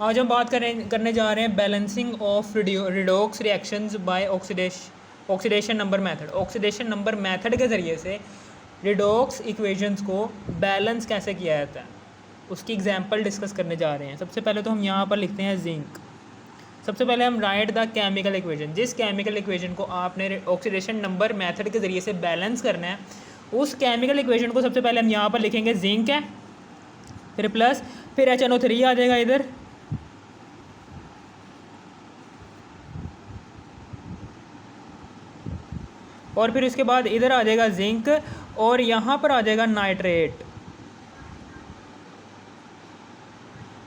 आज हम बात करने जा रहे हैं balancing of redox reactions by oxidation number method. Oxidation number method के ज़रिए से रिडॉक्स इक्वेशंस को बैलेंस कैसे किया जाता है, उसकी एग्जांपल डिस्कस करने जा रहे हैं। सबसे पहले तो हम यहाँ पर लिखते हैं जिंक। सबसे पहले हम राइट द केमिकल इक्वेशन। जिस केमिकल इक्वेशन को आपने ऑक्सीडेशन नंबर मेथड के ज़रिए से बैलेंस करना है, उस केमिकल इक्वेशन को सबसे पहले हम यहाँ पर लिखेंगे जिंक है, फिर प्लस, फिर HNO3 आ जाएगा इधर, और फिर इसके बाद इधर आ जाएगा जिंक, और यहाँ पर आ जाएगा नाइट्रेट,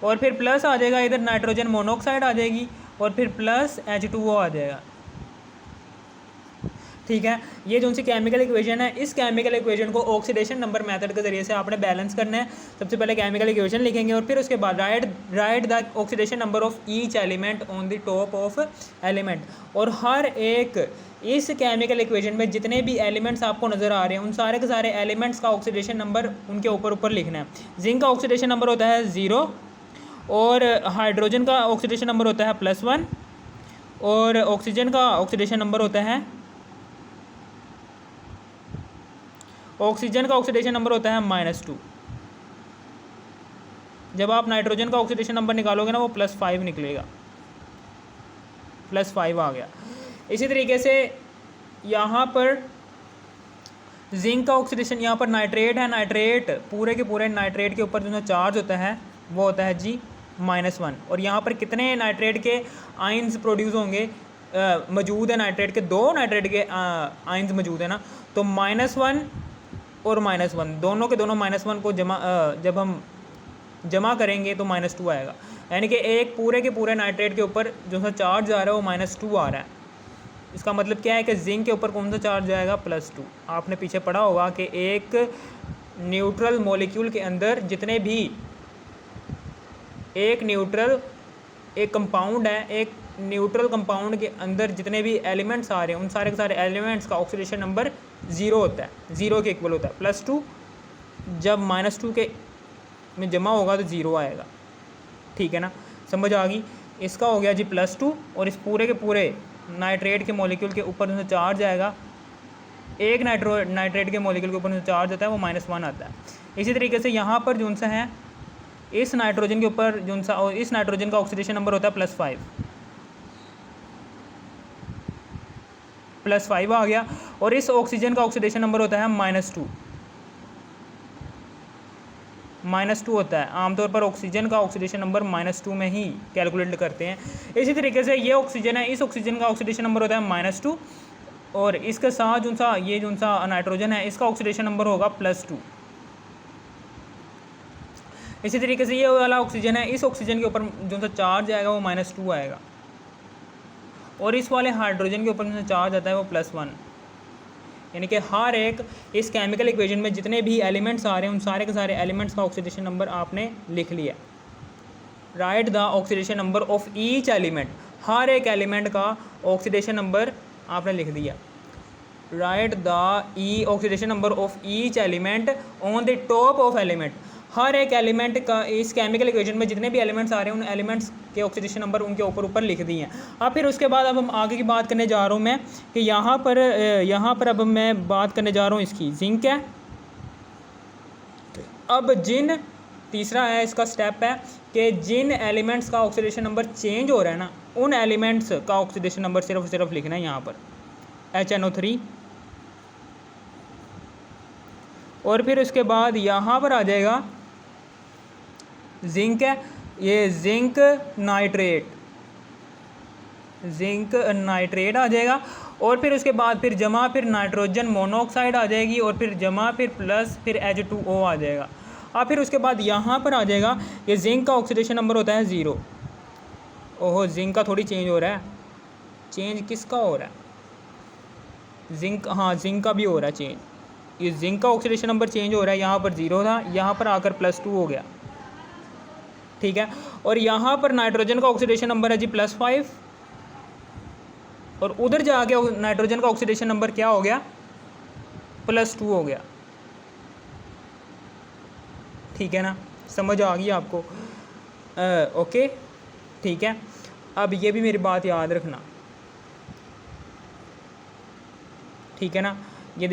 और फिर प्लस आ जाएगा इधर नाइट्रोजन मोनोऑक्साइड आ जाएगी, और फिर प्लस H2O आ जाएगा। ठीक है, ये जो सी केमिकल इक्वेशन है, इस केमिकल इक्वेशन को ऑक्सीडेशन नंबर मेथड के ज़रिए से आपने बैलेंस करना है। सबसे पहले केमिकल इक्वेशन लिखेंगे और फिर उसके बाद right the oxidation number of each element on the top of element. और हर एक इस केमिकल इक्वेशन में जितने भी एलिमेंट्स आपको नज़र आ रहे हैं, उन सारे के सारे एलिमेंट्स का ऑक्सीडेशन नंबर उनके ऊपर लिखना है। जिंक का ऑक्सीडेशन नंबर होता है 0, और हाइड्रोजन का ऑक्सीडेशन नंबर होता है +1, और ऑक्सीजन का ऑक्सीडेशन नंबर होता है -2। जब आप नाइट्रोजन का ऑक्सीडेशन नंबर निकालोगे ना, वो +5 निकलेगा, +5 आ गया। इसी तरीके से यहाँ पर जिंक का ऑक्सीडेशन, यहाँ पर नाइट्रेट है, नाइट्रेट पूरे के पूरे नाइट्रेट के ऊपर जो चार्ज होता है वो होता है जी -1। और यहाँ पर कितने नाइट्रेट के आइंस प्रोड्यूस होंगे, मौजूद है नाइट्रेट के 2 नाइट्रेट के आइंस मौजूद है ना, तो -1 और -1 दोनों के दोनों -1 को जब हम जमा करेंगे तो -2 आएगा। यानी कि एक पूरे के पूरे नाइट्रेट के ऊपर जो सा चार्ज आ रहा है वो -2 आ रहा है। इसका मतलब क्या है कि जिंक के ऊपर कौन सा चार्ज आएगा, +2। आपने पीछे पढ़ा होगा कि एक न्यूट्रल मॉलिक्यूल के अंदर जितने भी एक कंपाउंड है, एक न्यूट्रल कंपाउंड के अंदर जितने भी एलिमेंट्स आ रहे हैं, उन सारे के सारे एलिमेंट्स का ऑक्सीडेशन नंबर 0 होता है, 0 के इक्वल होता है। +2 जब -2 के में जमा होगा तो 0 आएगा। ठीक है ना, समझ आ गई। इसका हो गया जी +2, और इस पूरे के पूरे नाइट्रेट के मॉलिक्यूल के ऊपर जो चार्ज आएगा, एक नाइट्रेट के मॉलिक्यूल के ऊपर जो चार्ज आता है वो -1 आता है। इसी तरीके से यहाँ पर जो सा है, इस नाइट्रोजन के ऊपर जो सा, और इस नाइट्रोजन का ऑक्सीडेशन नंबर होता है +5 आ गया, और इस ऑक्सीजन का ऑक्सीडेशन नंबर होता है -2 होता है। आमतौर पर ऑक्सीजन का ऑक्सीडेशन नंबर -2 में ही कैलकुलेट करते हैं। इसी तरीके से ये ऑक्सीजन है, इस ऑक्सीजन का ऑक्सीडेशन नंबर होता है -2, और इसके साथ जो सा ये जो सा नाइट्रोजन है, इसका ऑक्सीडेशन नंबर होगा +2। इसी तरीके से ये वाला ऑक्सीजन है, इस ऑक्सीजन के ऊपर जो सा चार्ज आएगा वो -2 आएगा, और इस वाले हाइड्रोजन के ऊपर जो चार्ज आता है वो +1। यानी कि हर एक इस केमिकल इक्वेशन में जितने भी एलिमेंट्स आ रहे हैं, उन सारे के सारे एलिमेंट्स का ऑक्सीडेशन नंबर आपने लिख लिया। Write the oxidation number of each element. हर एक एलिमेंट का ऑक्सीडेशन नंबर आपने लिख दिया। Write the oxidation number of each element on the top of element. हर एक एलिमेंट का इस केमिकल इक्वेशन में जितने भी एलिमेंट्स आ रहे हैं, उन एलिमेंट्स के ऑक्सीडेशन नंबर उनके ऊपर लिख दिए हैं। अब फिर उसके बाद अब हम आगे की बात करने जा रहा हूँ मैं, कि यहाँ पर अब मैं बात करने जा रहा हूँ इसकी, जिंक है। अब तीसरा है इसका स्टेप है कि जिन एलिमेंट्स का ऑक्सीडेशन नंबर चेंज हो रहा है ना, उन एलिमेंट्स का ऑक्सीडेशन नंबर सिर्फ लिखना है यहाँ पर, HNO3। और फिर उसके बाद यहाँ पर आ जाएगा जिंक है, ये जिंक नाइट्रेट आ जाएगा, और फिर उसके बाद फिर जमा, फिर नाइट्रोजन मोनोऑक्साइड आ जाएगी, और फिर जमा, फिर प्लस, फिर H2O आ जाएगा। अब फिर उसके बाद यहाँ पर आ जाएगा, ये जिंक का ऑक्सीडेशन नंबर होता है 0। ओहो, जिंक का थोड़ी चेंज हो रहा है। चेंज किसका हो रहा है? जिंक, हाँ जिंक का भी हो रहा है चेंज। ये जिंक का ऑक्सीडेशन नंबर चेंज हो रहा है, यहाँ पर 0 था, यहाँ पर आकर +2 हो गया। ठीक है, और यहाँ पर नाइट्रोजन का ऑक्सीडेशन नंबर है जी +5, और उधर जाके नाइट्रोजन का ऑक्सीडेशन नंबर क्या हो गया, +2 हो गया। ठीक है ना, समझ आ गई आपको? ओके। ठीक है, अब ये भी मेरी बात याद रखना, ठीक है ना। ये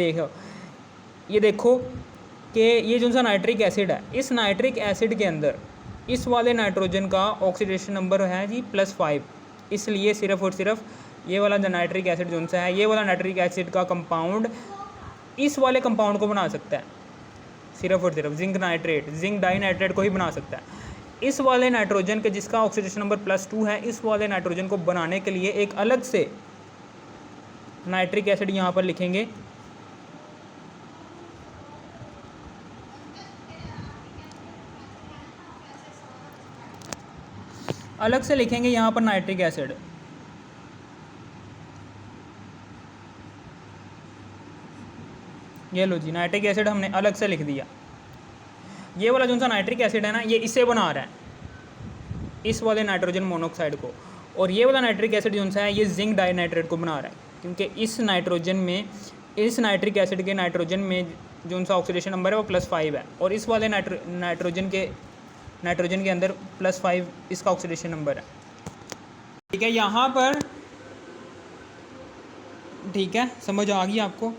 देखो कि ये जो सा नाइट्रिक एसिड है, इस नाइट्रिक एसिड के अंदर इस वाले नाइट्रोजन का ऑक्सीडेशन नंबर है जी +5, इसलिए सिर्फ और सिर्फ ये वाला जो नाइट्रिक एसिड जो सा है, ये वाला नाइट्रिक एसिड का कंपाउंड इस वाले कंपाउंड को बना सकता है, सिर्फ और सिर्फ जिंक नाइट्रेट, जिंक डाइनाइट्रेट को ही बना सकता है। इस वाले नाइट्रोजन के जिसका ऑक्सीडेशन नंबर +2 है, इस वाले नाइट्रोजन को बनाने के लिए एक अलग से नाइट्रिक एसिड यहाँ पर लिखेंगे, अलग से लिखेंगे यहाँ पर नाइट्रिक एसिड। ये लो जी, नाइट्रिक एसिड हमने अलग से लिख दिया। ये वाला जो सा नाइट्रिक एसिड है ना, ये इसे बना रहा है, इस वाले नाइट्रोजन मोनोऑक्साइड को, और ये वाला नाइट्रिक एसिड जो सा है ये जिंक डाइनाइट्रेट को बना रहा है, क्योंकि इस नाइट्रोजन में, इस नाइट्रिक एसिड के नाइट्रोजन में जो सा ऑक्सीडेशन नंबर है वो +5 है, और इस वाले नाइट्रोजन के अंदर +5 इसका ऑक्सीडेशन नंबर है, ठीक है। यहाँ पर ठीक है, समझ आ गई आपको,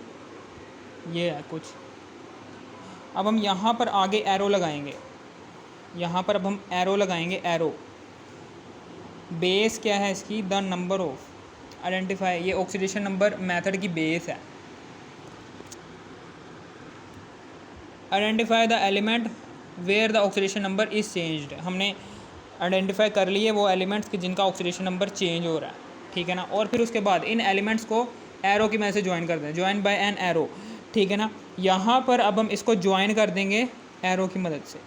ये है कुछ। अब हम यहाँ पर आगे एरो लगाएंगे, यहाँ पर अब हम एरो लगाएंगे, एरो बेस क्या है इसकी, द नंबर ऑफ आइडेंटिफाई, ये ऑक्सीडेशन नंबर मेथड की बेस है। Identify the element where the oxidation number is changed, हमने आइडेंटिफाई कर लिए वो एलिमेंट्स जिनका ऑक्सीडेशन नंबर चेंज हो रहा है, ठीक है ना। और फिर उसके बाद इन एलिमेंट्स को एरो की मदद से ज्वाइन कर दें, ज्वाइन बाय एन एरो, ठीक है ना। यहाँ पर अब हम इसको ज्वाइन कर देंगे एरो की मदद से,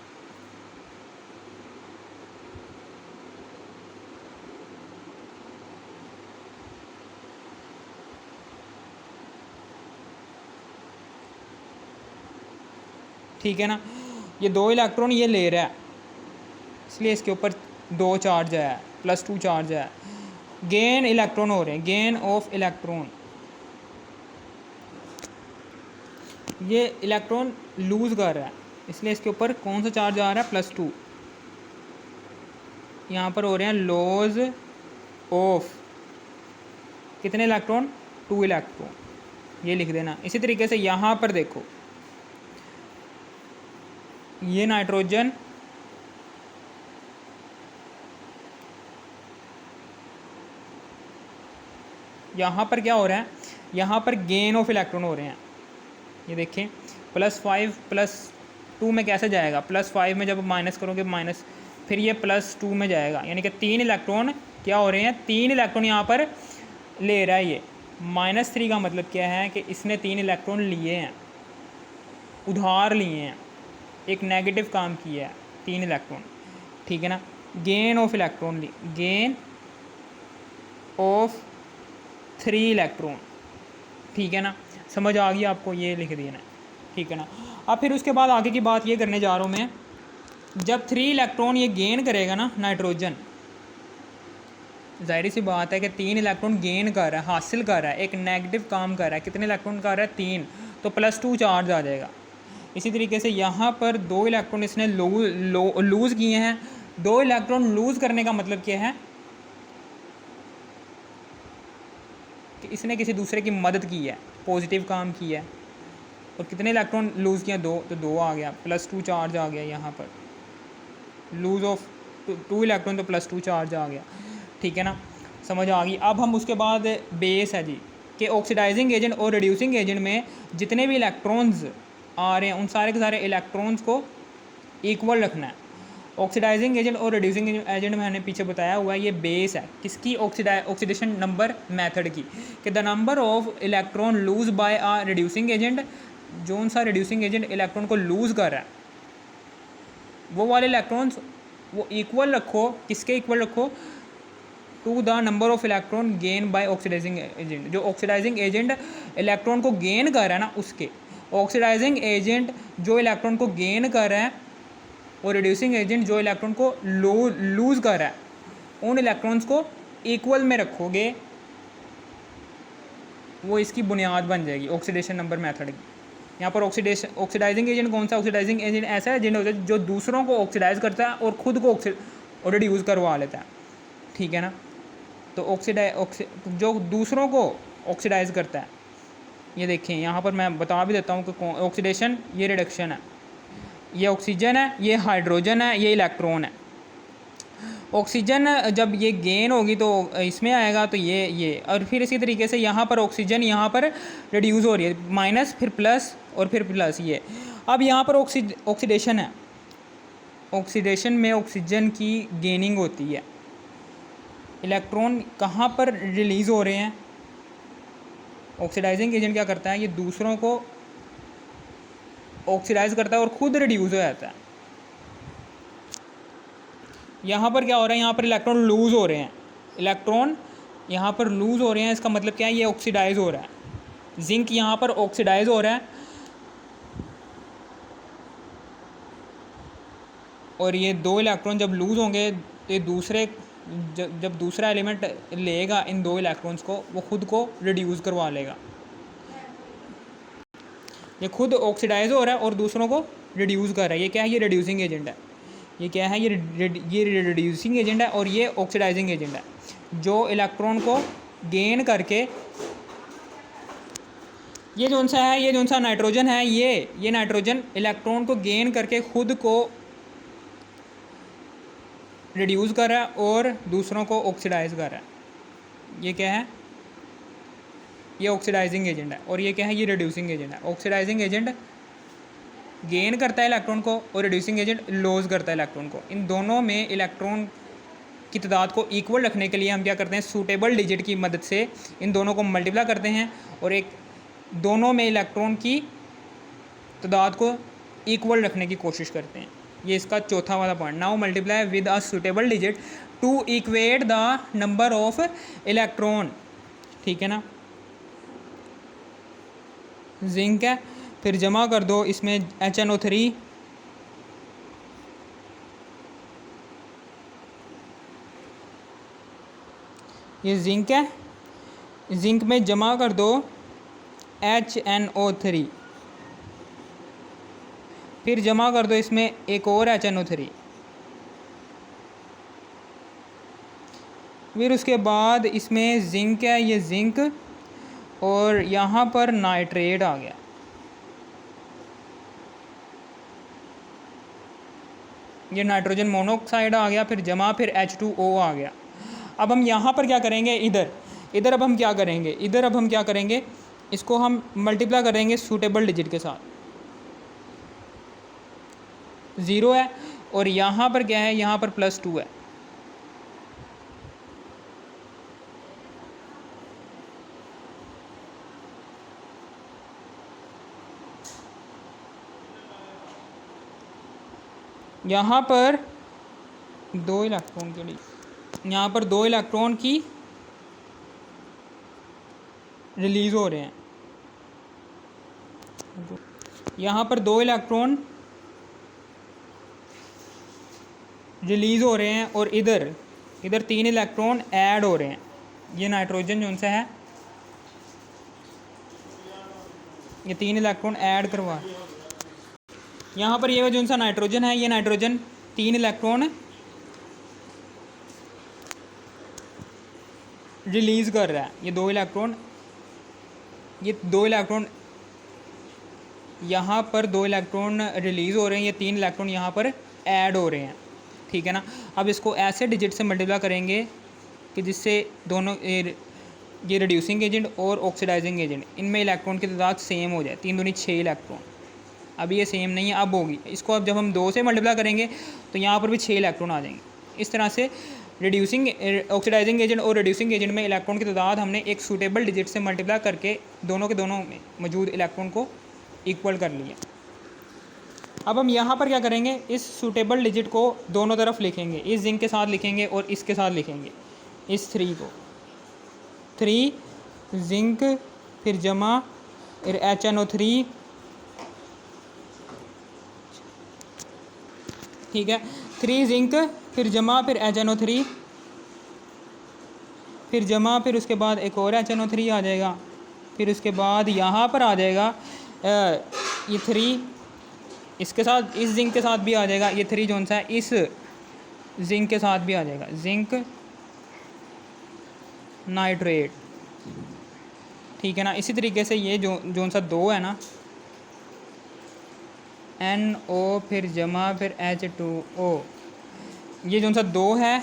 ठीक है ना। ये 2 इलेक्ट्रॉन ये ले रहा है, इसलिए इसके ऊपर 2 चार्ज है, +2 चार्ज है। गेन इलेक्ट्रॉन हो रहे हैं, गेन ऑफ इलेक्ट्रॉन, ये इलेक्ट्रॉन लूज़ कर रहा है, इसलिए इसके ऊपर कौन सा चार्ज आ रहा है, +2। यहाँ पर हो रहे हैं लॉज ऑफ कितने इलेक्ट्रॉन, 2 इलेक्ट्रॉन, ये लिख देना। इसी तरीके से यहाँ पर देखो, ये नाइट्रोजन यहाँ पर क्या हो रहा है, यहाँ पर गेन ऑफ इलेक्ट्रॉन हो रहे हैं, ये देखें +5 +2 में कैसे जाएगा, +5 में जब माइनस करोगे माइनस, फिर ये +2 में जाएगा, यानी कि 3 इलेक्ट्रॉन क्या हो रहे हैं, 3 इलेक्ट्रॉन यहाँ पर ले रहा है। ये -3 का मतलब क्या है कि इसने 3 इलेक्ट्रॉन लिए हैं, उधार लिए हैं, एक नेगेटिव काम किया है, 3 इलेक्ट्रॉन, ठीक है ना। गेन ऑफ इलेक्ट्रॉन ली, गेन ऑफ 3 इलेक्ट्रॉन, ठीक है ना, समझ आ गई आपको, ये लिख दिया ना, ठीक है ना। अब फिर उसके बाद आगे की बात ये करने जा रहा हूँ मैं, जब 3 इलेक्ट्रॉन ये गेन करेगा ना नाइट्रोजन, जाहिर सी बात है कि 3 इलेक्ट्रॉन गेन कर रहा है, हासिल कर रहा है, एक नेगेटिव काम कर रहा है, कितने इलेक्ट्रॉन कर रहा है, 3, तो +2 चार्ज आ जाएगा। इसी तरीके से यहाँ पर 2 इलेक्ट्रॉन इसने लूज़ किए हैं। 2 इलेक्ट्रॉन लूज़ करने का मतलब क्या है कि इसने किसी दूसरे की मदद की है, पॉजिटिव काम किया है, और कितने इलेक्ट्रॉन लूज़ किया, 2, तो 2 आ गया, +2 चार्ज आ गया, यहाँ पर लूज़ ऑफ 2 इलेक्ट्रॉन तो +2 चार्ज आ गया, ठीक है ना, समझ आ गई। अब हम उसके बाद बेस है जी, कि ऑक्सीडाइजिंग एजेंट और रिड्यूसिंग एजेंट में जितने भी इलेक्ट्रॉन्स आ रहे हैं उन सारे के सारे इलेक्ट्रॉन्स को इक्वल रखना है। ऑक्सीडाइजिंग एजेंट और रिड्यूसिंग एजेंट मैंने पीछे बताया हुआ है, ये बेस है किसकी, ऑक्सीडेशन नंबर मेथड की, कि the number of electron lose by a reducing agent, जो सा रिड्यूसिंग एजेंट इलेक्ट्रॉन को लूज़ कर रहा है वो वाले इलेक्ट्रॉन्स वो इक्वल रखो, किसके इक्वल रखो, to the number of electron gain by oxidising agent, जो ऑक्सीडाइजिंग एजेंट इलेक्ट्रॉन को गेन कर रहा है ना उसके, ऑक्सीडाइजिंग एजेंट जो इलेक्ट्रॉन को गेन कर रहा है और रिड्यूसिंग एजेंट जो इलेक्ट्रॉन को लूज़ कर रहा है, उन इलेक्ट्रॉन्स को इक्वल में रखोगे, वो इसकी बुनियाद बन जाएगी ऑक्सीडेशन नंबर मेथड की। यहाँ पर ऑक्सीडाइजिंग एजेंट कौन सा, ऑक्सीडाइजिंग एजेंट ऐसा एजेंट होता है जो दूसरों को ऑक्सीडाइज करता है और ख़ुद को रिड्यूस करवा लेता है, ठीक है ना। तो जो दूसरों को ऑक्सीडाइज करता है, ये देखें यहाँ पर मैं बता भी देता हूँ कि ऑक्सीडेशन ये रिडक्शन है, ये ऑक्सीजन है, ये हाइड्रोजन है, ये इलेक्ट्रॉन है। ऑक्सीजन जब ये गेन होगी तो इसमें आएगा, तो ये और फिर इसी तरीके से यहाँ पर ऑक्सीजन यहाँ पर रिड्यूस हो रही है, माइनस फिर प्लस और फिर प्लस ये। अब यहाँ पर ऑक्सीडेशन है, ऑक्सीडेशन में ऑक्सीजन की गेनिंग होती है। इलेक्ट्रॉन कहाँ पर रिलीज़ हो रहे हैं? ऑक्सीडाइजिंग एजेंट क्या करता है, ये दूसरों को ऑक्सीडाइज करता है और ख़ुद रिड्यूस हो जाता है। यहाँ पर क्या हो रहा है, यहाँ पर इलेक्ट्रॉन लूज़ हो रहे हैं, इलेक्ट्रॉन यहाँ पर लूज़ हो रहे हैं। इसका मतलब क्या है, ये ऑक्सीडाइज हो रहा है, जिंक यहाँ पर ऑक्सीडाइज हो रहा है और ये दो इलेक्ट्रॉन जब लूज़ होंगे तो जब दूसरा एलिमेंट लेगा इन दो इलेक्ट्रॉन्स को, वो खुद को रिड्यूस करवा लेगा। ये खुद ऑक्सीडाइज हो रहा है और दूसरों को रिड्यूस कर रहा है। ये क्या है, ये रिड्यूसिंग एजेंट है। ये क्या है, ये रिड्यूसिंग एजेंट है और ये ऑक्सीडाइजिंग एजेंट है, जो इलेक्ट्रॉन को गेन करके, ये जो सा नाइट्रोजन है, ये नाइट्रोजन इलेक्ट्रॉन को गेन करके खुद को रिड्यूस कर रहा है और दूसरों को ऑक्सीडाइज कर रहा है। ये क्या है, ये ऑक्सीडाइजिंग एजेंट है और ये क्या है, ये रिड्यूसिंग एजेंट है। ऑक्सीडाइजिंग एजेंट गेन करता है इलेक्ट्रॉन को और रिड्यूसिंग एजेंट लॉस करता है इलेक्ट्रॉन को। इन दोनों में इलेक्ट्रॉन की तादाद को इक्वल रखने के लिए हम क्या करते हैं, सूटेबल डिजिट की मदद से इन दोनों को मल्टीप्लाई करते हैं और एक दोनों में इलेक्ट्रॉन की तादाद को इक्वल रखने की कोशिश करते हैं। ये इसका चौथा वाला point. Now multiply with a suitable digit to equate the number of electron, ठीक है ना। जिंक है, फिर जमा कर दो इसमें HNO3, ये जिंक है, जिंक में जमा कर दो HNO3, फिर जमा कर दो इसमें एक और HNO3, फिर उसके बाद इसमें जिंक है, ये जिंक और यहाँ पर नाइट्रेट आ गया, ये नाइट्रोजन मोनोऑक्साइड आ गया, फिर जमा, फिर H2O आ गया। अब हम यहाँ पर क्या करेंगे, इधर अब हम क्या करेंगे, इसको हम मल्टीप्लाई करेंगे सूटेबल डिजिट के साथ। 0 है और यहाँ पर क्या है, यहाँ पर +2 है। यहाँ पर 2 इलेक्ट्रॉन के लिए, यहाँ पर 2 इलेक्ट्रॉन की रिलीज़ हो रहे हैं, यहाँ पर 2 इलेक्ट्रॉन रिलीज़ हो रहे हैं और इधर 3 इलेक्ट्रॉन ऐड हो रहे हैं। ये नाइट्रोजन जो उनसे है, ये 3 इलेक्ट्रॉन ऐड करवा, यहाँ पर ये जो सा नाइट्रोजन है, ये नाइट्रोजन 3 इलेक्ट्रॉन रिलीज़ कर रहा है। ये दो इलेक्ट्रॉन यहाँ पर 2 इलेक्ट्रॉन रिलीज़ हो रहे हैं, ये 3 इलेक्ट्रॉन यहाँ पर ऐड हो रहे हैं, ठीक है ना। अब इसको ऐसे डिजिट से मल्टीप्लाई करेंगे कि जिससे दोनों ये रिड्यूसिंग एजेंट और ऑक्सीडाइजिंग एजेंट, इनमें इलेक्ट्रॉन की तादाद सेम हो जाए, 3 दूनी 6 इलेक्ट्रॉन। अभी ये सेम नहीं है, अब होगी। इसको अब जब हम 2 से मल्टीप्लाई करेंगे तो यहाँ पर भी 6 इलेक्ट्रॉन आ जाएंगे। इस तरह से ऑक्सीडाइजिंग एजेंट और रिड्यूसिंग एजेंट में इलेक्ट्रॉन की तादाद हमने एक सूटेबल डिजिट से मल्टीप्लाई करके दोनों के दोनों में मौजूद इलेक्ट्रॉन को इक्वल कर लिया। अब हम यहाँ पर क्या करेंगे, इस सूटेबल डिजिट को दोनों तरफ लिखेंगे, इस जिंक के साथ लिखेंगे और इसके साथ लिखेंगे, इस 3 को, 3 जिंक, फिर जमा, फिर HNO3, ठीक है, 3 जिंक, फिर जमा, फिर HNO3, फिर जमा, फिर उसके बाद एक और HNO3 आ जाएगा, फिर उसके बाद यहाँ पर आ जाएगा ये 3 इसके साथ, इस जिंक के साथ भी आ जाएगा, ये 3 जोन सा है इस जिंक के साथ भी आ जाएगा, जिंक नाइट्रेट, ठीक है ना। इसी तरीके से ये जो सा 2 है ना, NO फिर जमा फिर H2O, ये जो सा 2 है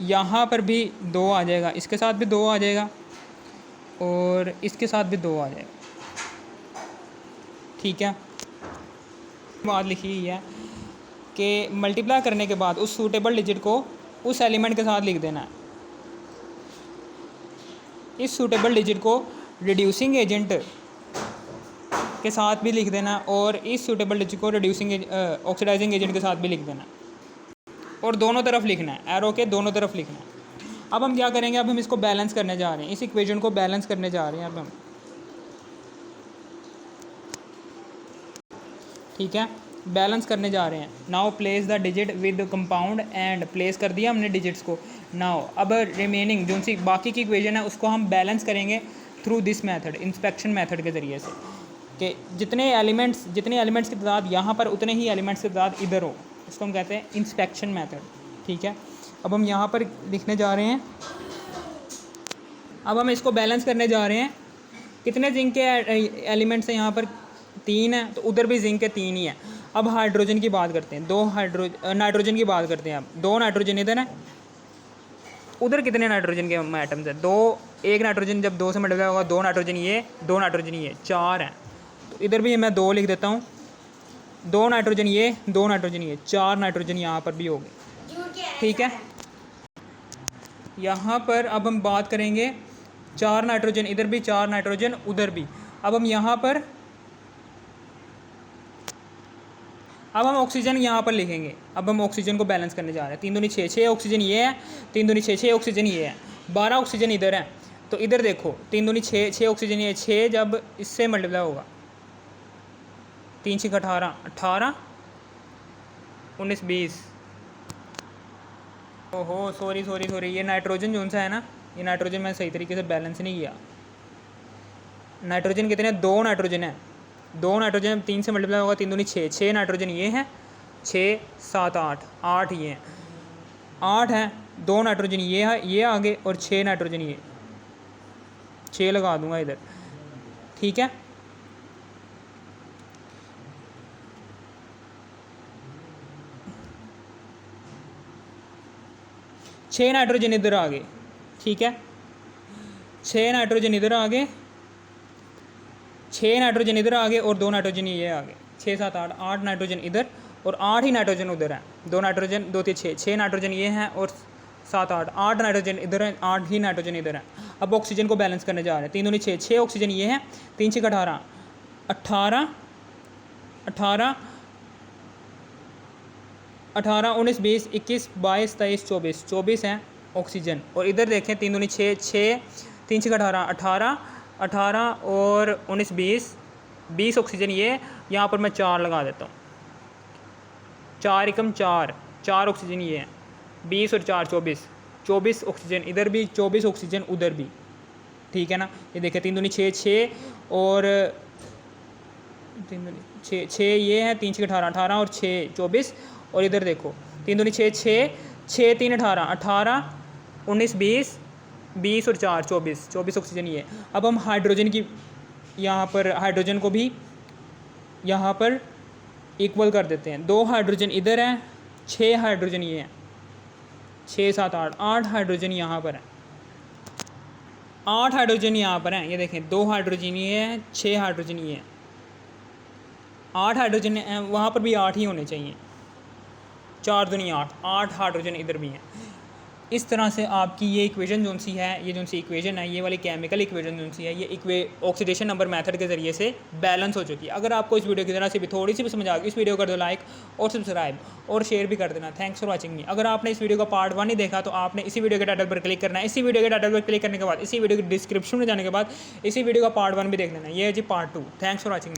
यहाँ पर भी 2 आ जाएगा, इसके साथ भी 2 आ जाएगा और इसके साथ भी 2 आ जाएगा, ठीक है। बात लिखी हुई है कि मल्टीप्लाई करने के बाद उस सूटेबल डिजिट को उस एलिमेंट के साथ लिख देना है। इस सूटेबल डिजिट को रिड्यूसिंग एजेंट के साथ भी लिख देना और इस सूटेबल डिजिट को रिड्यूसिंग ऑक्सीडाइजिंग एजेंट के साथ भी लिख देना और दोनों तरफ लिखना है, एरो के दोनों तरफ लिखना है। अब हम क्या करेंगे, अब हम इसको बैलेंस करने जा रहे हैं, इस इक्वेशन को बैलेंस करने जा रहे हैं अब हम, ठीक है, बैलेंस करने जा रहे हैं। Now place the digit with compound and, place कर दिया हमने डिजिट्स को। नाउ अब रिमेनिंग जो सी बाकी की इक्वेशन है उसको हम बैलेंस करेंगे through this method, inspection method के ज़रिए से, कि जितने एलिमेंट्स की तादाद यहाँ पर उतने ही एलिमेंट्स की तादाद इधर हो, इसको हम कहते हैं इंस्पेक्शन मेथड, ठीक है। अब हम यहाँ पर लिखने जा रहे हैं, अब हम इसको बैलेंस करने जा रहे हैं। कितने जिंक के एलिमेंट्स हैं यहाँ पर, 3 है, तो उधर भी जिंक के 3 ही है। अब हाइड्रोजन की बात करते हैं, नाइट्रोजन की बात करते हैं। अब 2 नाइट्रोजन इधर है, उधर कितने नाइट्रोजन के एटम्स हैं, 2, एक नाइट्रोजन जब 2 से मल्टीप्लाई होगा 2 नाइट्रोजन ये, 2 नाइट्रोजन ये, 4 हैं। तो इधर भी मैं 2 लिख देता हूँ, 2 नाइट्रोजन ये, 2 नाइट्रोजन ये, 4 नाइट्रोजन यहाँ पर भी हो गए, ठीक है। यहाँ पर अब हम बात करेंगे 4 नाइट्रोजन इधर भी, 4 नाइट्रोजन उधर भी। अब हम यहाँ पर अब हम ऑक्सीजन यहाँ पर लिखेंगे। अब हम ऑक्सीजन को बैलेंस करने जा रहे हैं। 3 दूनी 6, 6 ऑक्सीजन ये है, 3 दूनी 6, 6 ऑक्सीजन ये है, 12 ऑक्सीजन इधर है। तो इधर देखो 3 दूनी 6, 6 ऑक्सीजन ये, 6 जब इससे मल्टीप्लाई होगा 3 6 18, 18 19 20, ओहो सॉरी, ये नाइट्रोजन जो सा है ना, ये नाइट्रोजन मैं सही तरीके से बैलेंस नहीं किया। नाइट्रोजन कितने हैं, 2 नाइट्रोजन है, 2 नाइट्रोजन 3 से मल्टीप्लाई होगा, 3 दूनी 6, 6 नाइट्रोजन ये हैं, 6 7 8, 8 ये हैं, 8 हैं, 2 नाइट्रोजन ये है, ये आगे, और 6 नाइट्रोजन ये, 6 लगा दूंगा इधर, ठीक है। छः नाइट्रोजन इधर आ गए, ठीक है, 6 नाइट्रोजन इधर आ गए, 6 नाइट्रोजन इधर आ गए और 2 नाइट्रोजन ये आ गए, 6 7 8, 8 नाइट्रोजन इधर और 8 ही नाइट्रोजन उधर हैं, 2 नाइट्रोजन 2 3 6, 6 नाइट्रोजन ये हैं और 7 8, 8 नाइट्रोजन इधर हैं, 8 ही नाइट्रोजन इधर हैं। अब ऑक्सीजन को बैलेंस करने जा रहे हैं। 3 दूनी 6, 6 ऑक्सीजन ये हैं, 3 6 18, 18 18 18 19 20 21 22 23 24, 24 हैं ऑक्सीजन। और इधर देखें 3 दूनी 6, 6 3 6 18, 18 18 और 19 20, 20 ऑक्सीजन ये, यहाँ पर मैं 4 लगा देता हूँ, 4 एकम 4, 4 ऑक्सीजन ये हैं, 20 और 4 24, 24 ऑक्सीजन इधर भी, 24 ऑक्सीजन उधर भी, ठीक है ना। ये देखें 3 दूनी 6, 6 और 3 दूनी 6, 6 ये है, 3 6 18, 18 और 6 24, और इधर देखो 3 दूनी 6, 6 6 3 18, 18 19 20, 20 और 4 24, 24 ऑक्सीजन ये। अब हम हाइड्रोजन की यहाँ पर, हाइड्रोजन को भी यहाँ पर इक्वल कर देते हैं। 2 हाइड्रोजन इधर हैं, 6 हाइड्रोजन ये हैं, 6 7 8, 8 हाइड्रोजन यहाँ पर हैं, 8 हाइड्रोजन यहाँ पर हैं। ये देखें 2 हाइड्रोजन ये हैं, 6 हाइड्रोजन ये हैं, 8 हाइड्रोजन हैं, वहाँ पर भी 8 ही होने चाहिए, 4 दूनी 8, 8 हाइड्रोजन इधर भी हैं। इस तरह से आपकी ये इक्वेशन जो सी है, ये जो सी इक्वेशन है, ये वाली केमिकल इक्वेशन जो सी है, ये ऑक्सीडेशन नंबर मेथड के ज़रिए से बैलेंस हो चुकी है। अगर आपको इस वीडियो की तरह से भी थोड़ी सी भी समझ आ गई, इस वीडियो को कर दो लाइक और सब्सक्राइब और शेयर भी कर देना। Thanks for watching me. अगर आपने इस वीडियो का पार्ट 1 नहीं देखा तो आपने इसी वीडियो के टाइटल पर क्लिक करना है। इसी वीडियो के टाइटल पर क्लिक करने के बाद, इसी वीडियो के डिस्क्रिप्शन में जाने के बाद इसी वीडियो का पार्ट 1 भी देख लेना। ये है जी पार्ट 2। Thanks for watching.